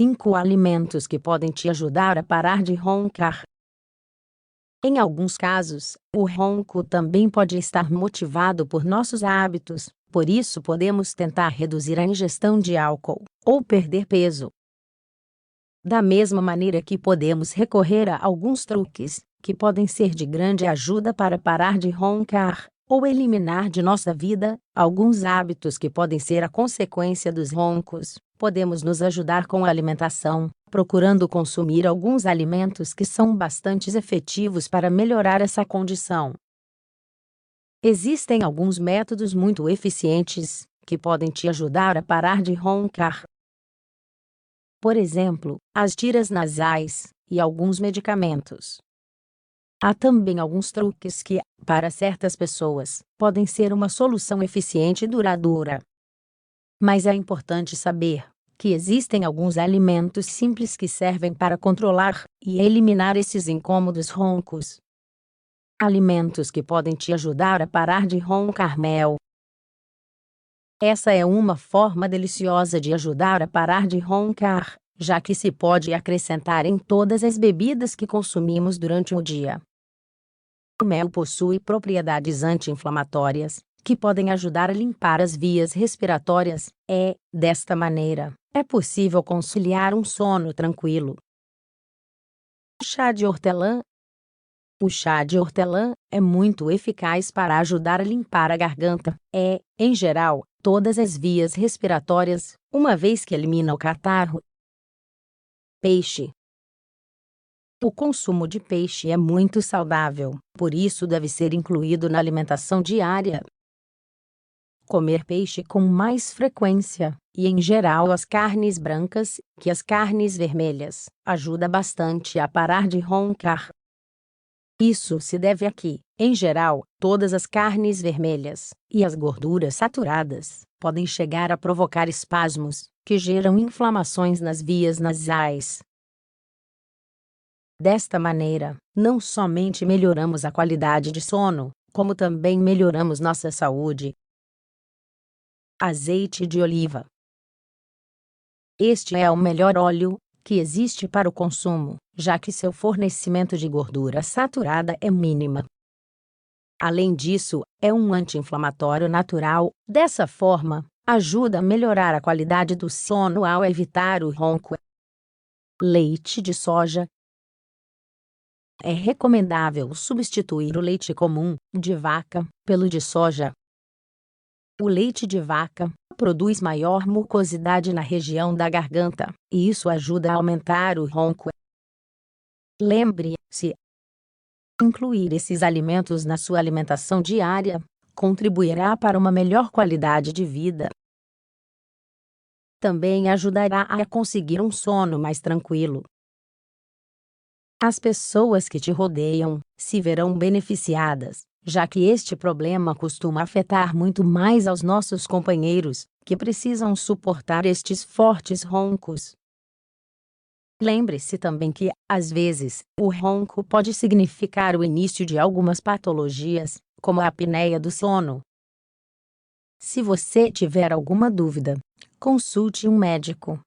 5 alimentos que podem te ajudar a parar de roncar. Em alguns casos, o ronco também pode estar motivado por nossos hábitos, por isso podemos tentar reduzir a ingestão de álcool ou perder peso. Da mesma maneira que podemos recorrer a alguns truques, que podem ser de grande ajuda para parar de roncar, ou eliminar de nossa vida alguns hábitos que podem ser a consequência dos roncos, podemos nos ajudar com a alimentação, procurando consumir alguns alimentos que são bastante efetivos para melhorar essa condição. Existem alguns métodos muito eficientes que podem te ajudar a parar de roncar. Por exemplo, as tiras nasais e alguns medicamentos. Há também alguns truques que, para certas pessoas, podem ser uma solução eficiente e duradoura. Mas é importante saber que existem alguns alimentos simples que servem para controlar e eliminar esses incômodos roncos. Alimentos que podem te ajudar a parar de roncar: mel. Essa é uma forma deliciosa de ajudar a parar de roncar, já que se pode acrescentar em todas as bebidas que consumimos durante o dia. O mel possui propriedades anti-inflamatórias, que podem ajudar a limpar as vias respiratórias. Desta maneira, é possível conciliar um sono tranquilo. Chá de hortelã. O chá de hortelã é muito eficaz para ajudar a limpar a garganta, em geral, todas as vias respiratórias, uma vez que elimina o catarro. Peixe. O consumo de peixe é muito saudável, por isso deve ser incluído na alimentação diária. Comer peixe com mais frequência, e em geral as carnes brancas, que as carnes vermelhas, ajuda bastante a parar de roncar. Isso se deve a que, em geral, todas as carnes vermelhas e as gorduras saturadas podem chegar a provocar espasmos, que geram inflamações nas vias nasais. Desta maneira, não somente melhoramos a qualidade de sono, como também melhoramos nossa saúde. Azeite de oliva. Este é o melhor óleo que existe para o consumo, já que seu fornecimento de gordura saturada é mínima. Além disso, é um anti-inflamatório natural, dessa forma, ajuda a melhorar a qualidade do sono ao evitar o ronco. Leite de soja. É recomendável substituir o leite comum, de vaca, pelo de soja. O leite de vaca produz maior mucosidade na região da garganta, e isso ajuda a aumentar o ronco. Lembre-se: incluir esses alimentos na sua alimentação diária contribuirá para uma melhor qualidade de vida. Também ajudará a conseguir um sono mais tranquilo. As pessoas que te rodeiam se verão beneficiadas, já que este problema costuma afetar muito mais aos nossos companheiros, que precisam suportar estes fortes roncos. Lembre-se também que, às vezes, o ronco pode significar o início de algumas patologias, como a apneia do sono. Se você tiver alguma dúvida, consulte um médico.